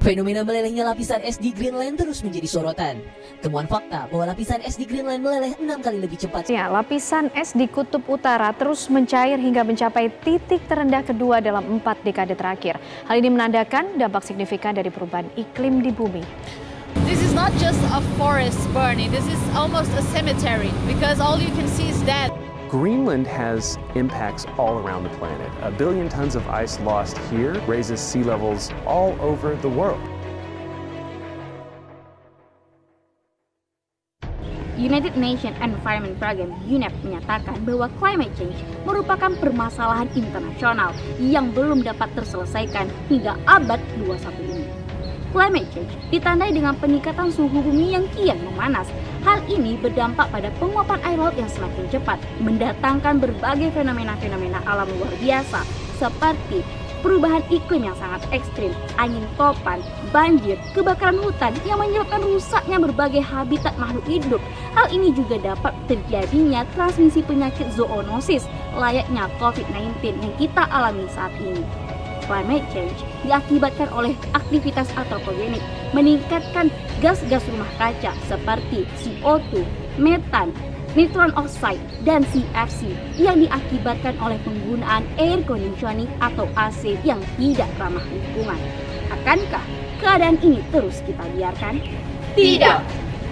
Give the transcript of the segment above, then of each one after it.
Fenomena melelehnya lapisan es di Greenland terus menjadi sorotan. Temuan fakta bahwa lapisan es di Greenland meleleh 6 kali lebih cepat. Ya, lapisan es di Kutub Utara terus mencair hingga mencapai titik terendah kedua dalam 4 dekade terakhir. Hal ini menandakan dampak signifikan dari perubahan iklim di bumi. This is not just a forest burning, this is almost a cemetery because all you can see is dead. Greenland has impacts all around the planet. 1 billion tons of ice lost here raises sea levels all over the world. United Nations Environment Programme (UNEP) menyatakan bahwa climate change merupakan permasalahan internasional yang belum dapat terselesaikan hingga abad 21 ini. Climate change ditandai dengan peningkatan suhu bumi yang kian memanas. Hal ini berdampak pada penguapan air laut yang semakin cepat, mendatangkan berbagai fenomena-fenomena alam luar biasa seperti perubahan iklim yang sangat ekstrim, angin topan, banjir, kebakaran hutan yang menyebabkan rusaknya berbagai habitat makhluk hidup. Hal ini juga dapat terjadinya transmisi penyakit zoonosis layaknya COVID-19 yang kita alami saat ini. Climate change diakibatkan oleh aktivitas antropogenik, meningkatkan gas-gas rumah kaca seperti CO2, metan, nitron oxide, dan CFC yang diakibatkan oleh penggunaan air conditioning atau AC yang tidak ramah lingkungan. Akankah keadaan ini terus kita biarkan? Tidak.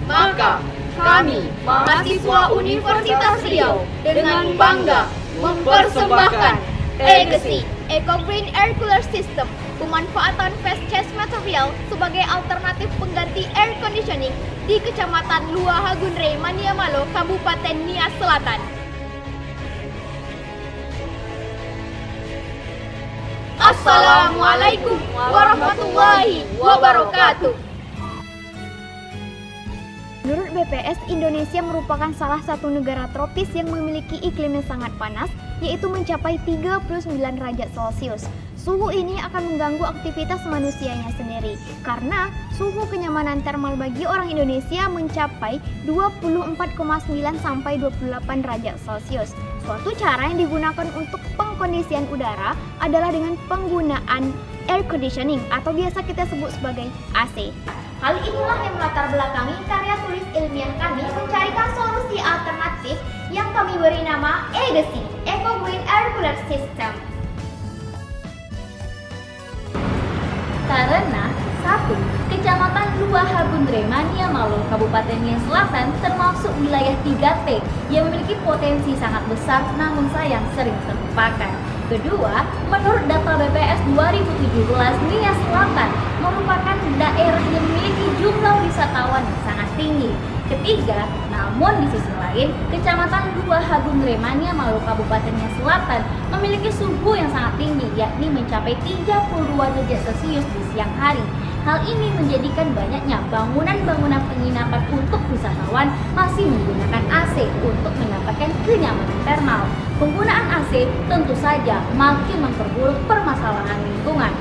Maka kami, mahasiswa Universitas Riau, dengan bangga mempersembahkan EGSI, Eco Green Air Cooler System, pemanfaatan fast charge material sebagai alternatif pengganti air conditioning di Kecamatan Luahagunre, Maniamalo, Kabupaten Nias Selatan. Assalamualaikum warahmatullahi wabarakatuh. Menurut BPS, Indonesia merupakan salah satu negara tropis yang memiliki iklim yang sangat panas, yaitu mencapai 39 derajat Celcius. Suhu ini akan mengganggu aktivitas manusianya sendiri, karena suhu kenyamanan termal bagi orang Indonesia mencapai 24,9 sampai 28 derajat Celcius. Suatu cara yang digunakan untuk pengkondisian udara adalah dengan penggunaan air conditioning atau biasa kita sebut sebagai AC. Hal inilah yang melatar belakangi karya tulis ilmiah kami mencarikan solusi alternatif yang kami beri nama EGSI, Eco Green Air Cooler System. Karena 1. Kecamatan Luahagunre, Maniamalo, Kabupaten Nias Selatan termasuk wilayah 3T yang memiliki potensi sangat besar namun sayang sering terlupakan. Kedua, menurut data BPS 2017, Nias Selatan merupakan daerah yang memiliki jumlah wisatawan yang sangat tinggi. Ketiga, namun di sisi lain, Kecamatan Luahagunre, Maniamalo, Kabupaten Nias Selatan memiliki suhu yang sangat tinggi, yakni mencapai 32 derajat Celcius di siang hari. Hal ini menjadikan banyaknya bangunan-bangunan penginapan untuk wisatawan masih menggunakan AC untuk mendapatkan kenyamanan termal. Penggunaan AC tentu saja makin memperburuk permasalahan lingkungan.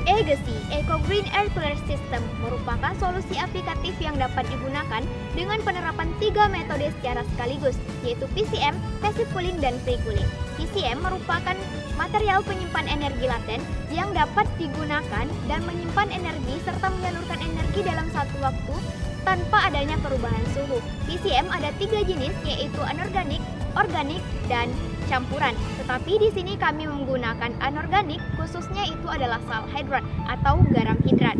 EGSI, Eco Green Air Cooler System, merupakan solusi aplikatif yang dapat digunakan dengan penerapan 3 metode secara sekaligus, yaitu PCM, Passive Cooling, dan Free Cooling. PCM merupakan material penyimpan energi laten yang dapat digunakan dan menyimpan energi serta menyalurkan energi dalam satu waktu tanpa adanya perubahan suhu. PCM ada 3 jenis, yaitu anorganik, organik, dan campuran. Tetapi di sini kami menggunakan anorganik, khususnya itu adalah sal hidrat atau garam hidrat.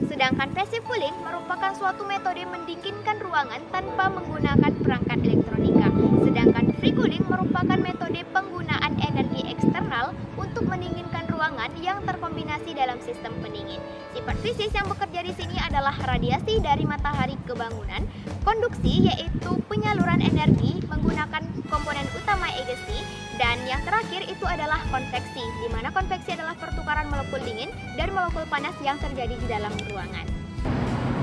Sedangkan passive cooling merupakan suatu metode mendinginkan ruangan tanpa menggunakan perangkat elektronika. Sedangkan free cooling merupakan metode penggunaan energi eksternal untuk mendinginkan ruangan yang terkombinasi dalam sistem pendingin. Sifat fisik yang bekerja di sini adalah radiasi dari matahari ke bangunan, konduksi yaitu penyaluran energi menggunakan komponen utama EGSI, dan yang terakhir itu adalah konveksi, di mana konveksi adalah pertukaran molekul dingin dan molekul panas yang terjadi di dalam ruangan.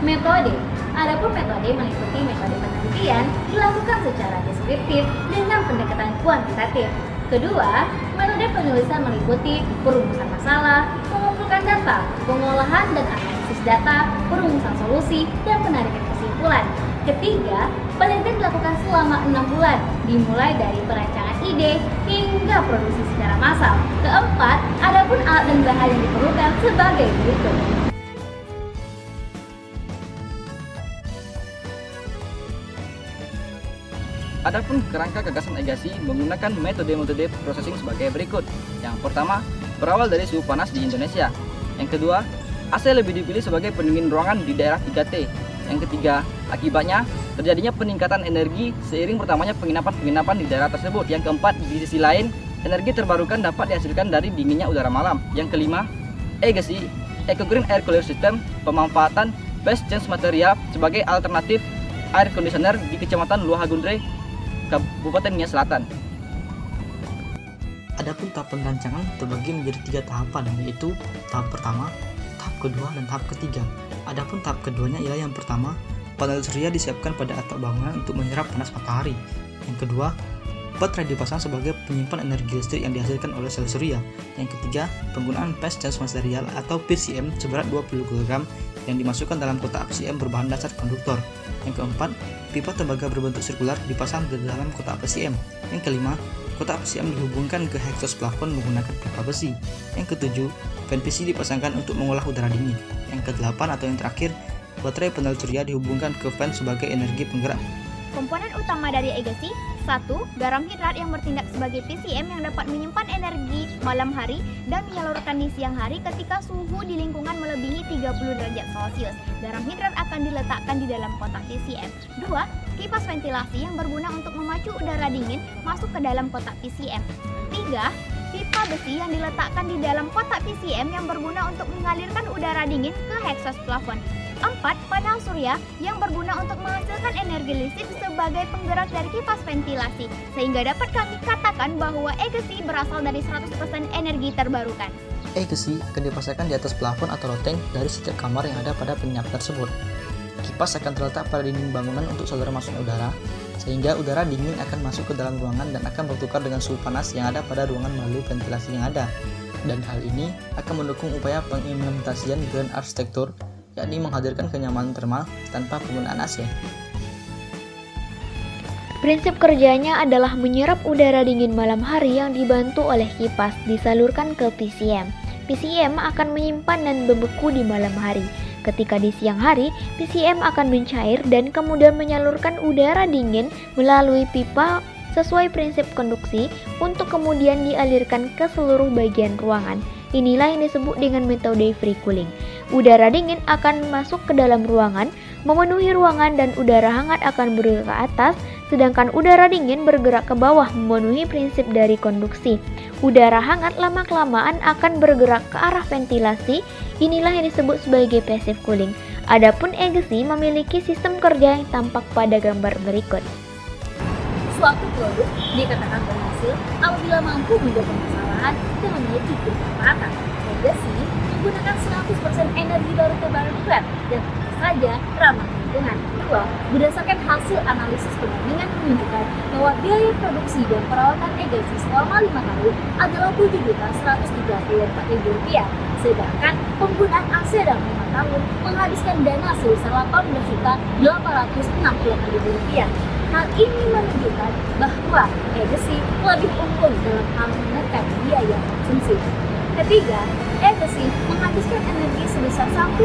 Metode. Adapun metode meliputi metode penelitian dilakukan secara deskriptif dengan pendekatan kuantitatif. Kedua, metode penulisan meliputi perumusan masalah, mengumpulkan data, pengolahan dan analisis data, perumusan solusi, dan penarikan kesimpulan. Ketiga, penelitian dilakukan selama 6 bulan, dimulai dari perancangan ide hingga produksi secara massal. Keempat, adapun alat dan bahan yang diperlukan sebagai berikut. Adapun kerangka gagasan Agassi menggunakan metode-metode processing sebagai berikut. Yang pertama, berawal dari suhu panas di Indonesia. Yang kedua, AC lebih dipilih sebagai pendingin ruangan di daerah 3T. Yang ketiga, akibatnya terjadinya peningkatan energi seiring pertamanya penginapan-penginapan di daerah tersebut. Yang keempat, di sisi lain, energi terbarukan dapat dihasilkan dari dinginnya udara malam. Yang kelima, Agassi Eco Green Air Cooler System, pemanfaatan base change material sebagai alternatif air conditioner di Kecamatan Luahagundre, Kabupaten Nia Selatan. Adapun tahap perancangan terbagi menjadi 3 tahapan, yaitu tahap pertama, tahap kedua, dan tahap ketiga. Adapun tahap keduanya ialah yang pertama, panel surya disiapkan pada atap bangunan untuk menyerap panas matahari. Yang kedua, baterai dipasang sebagai penyimpan energi listrik yang dihasilkan oleh sel surya. Yang ketiga, penggunaan phase change material atau PCM seberat 20 kg yang dimasukkan dalam kotak PCM berbahan dasar konduktor. Yang keempat, pipa tembaga berbentuk sirkular dipasang di dalam kotak PCM. Yang kelima, kotak PCM dihubungkan ke exhaust plafon menggunakan pipa besi. Yang ketujuh, fan PC dipasangkan untuk mengolah udara dingin. Yang kedelapan atau yang terakhir, baterai panel surya dihubungkan ke fan sebagai energi penggerak. Komponen utama dari Agassi: 1. Garam hidrat yang bertindak sebagai PCM yang dapat menyimpan energi malam hari dan menyalurkan di siang hari ketika suhu di lingkungan melebihi 30 derajat Celcius. Garam hidrat akan diletakkan di dalam kotak PCM. 2. Kipas ventilasi yang berguna untuk memacu udara dingin masuk ke dalam kotak PCM. 3. Pipa besi yang diletakkan di dalam kotak PCM yang berguna untuk mengalirkan udara dingin ke exhaust plafon. 4. Panel surya yang berguna untuk menghasilkan energi listrik sebagai penggerak dari kipas ventilasi, sehingga dapat kami katakan bahwa Agassi berasal dari 100% energi terbarukan. Agassi akan dipasangkan di atas plafon atau loteng dari setiap kamar yang ada pada penginapan tersebut. Kipas akan terletak pada dinding bangunan untuk saluran masuknya udara, sehingga udara dingin akan masuk ke dalam ruangan dan akan bertukar dengan suhu panas yang ada pada ruangan melalui ventilasi yang ada. Dan hal ini akan mendukung upaya pengimplementasian Green Architecture, yakni menghadirkan kenyamanan termal tanpa penggunaan AC. Prinsip kerjanya adalah menyerap udara dingin malam hari yang dibantu oleh kipas disalurkan ke PCM. PCM akan menyimpan dan membeku di malam hari. Ketika di siang hari, PCM akan mencair dan kemudian menyalurkan udara dingin melalui pipa sesuai prinsip konduksi untuk kemudian dialirkan ke seluruh bagian ruangan. Inilah yang disebut dengan metode free cooling. Udara dingin akan masuk ke dalam ruangan, memenuhi ruangan dan udara hangat akan bergerak ke atas, sedangkan udara dingin bergerak ke bawah memenuhi prinsip dari konduksi. Udara hangat lama-kelamaan akan bergerak ke arah ventilasi. Inilah yang disebut sebagai passive cooling. Adapun Agassi memiliki sistem kerja yang tampak pada gambar berikut. Suatu produk dikatakan berhasil apabila mampu menjawab permasalahan dan memiliki kemanfaatan. Agassi menggunakan 100% energi baru terbarukan dan tentu saja ramah lingkungan. Kedua, berdasarkan hasil analisis perbandingan menunjukkan bahwa biaya produksi dan perawatan Agassi selama 5 tahun adalah Rp7.134.000, sedangkan penggunaan AC dalam 5 tahun menghabiskan dana sebesar Rp18.860.000. Hal ini menunjukkan bahwa Agassi lebih unggul dalam hal menekan biaya konsumsi. Ketiga, Agassi menghabiskan energi sebesar 1,8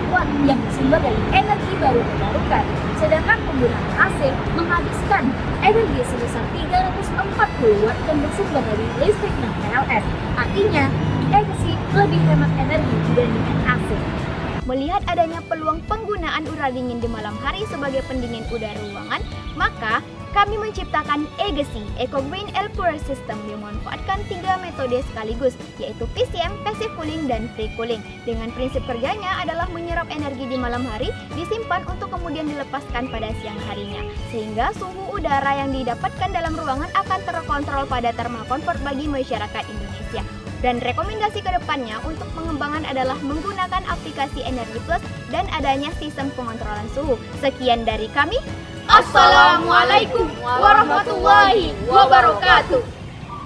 watt yang bersumber dari energi baru terbarukan, sedangkan penggunaan AC menghabiskan energi sebesar 340 watt dan bersumber dari listrik non PLN. Artinya, Agassi lebih hemat energi dibandingkan AC. Melihat adanya peluang penggunaan udara dingin di malam hari sebagai pendingin udara ruangan, maka kami menciptakan Agassi Eco Green Air Cooler System yang memanfaatkan 3 metode sekaligus, yaitu PCM, passive cooling, dan free cooling. Dengan prinsip kerjanya adalah menyerap energi di malam hari, disimpan untuk kemudian dilepaskan pada siang harinya, sehingga suhu udara yang didapatkan dalam ruangan akan terkontrol pada thermal comfort bagi masyarakat Indonesia. Dan rekomendasi kedepannya untuk pengembangan adalah menggunakan aplikasi Energi Plus dan adanya sistem pengontrolan suhu. Sekian dari kami. Assalamualaikum warahmatullahi wabarakatuh.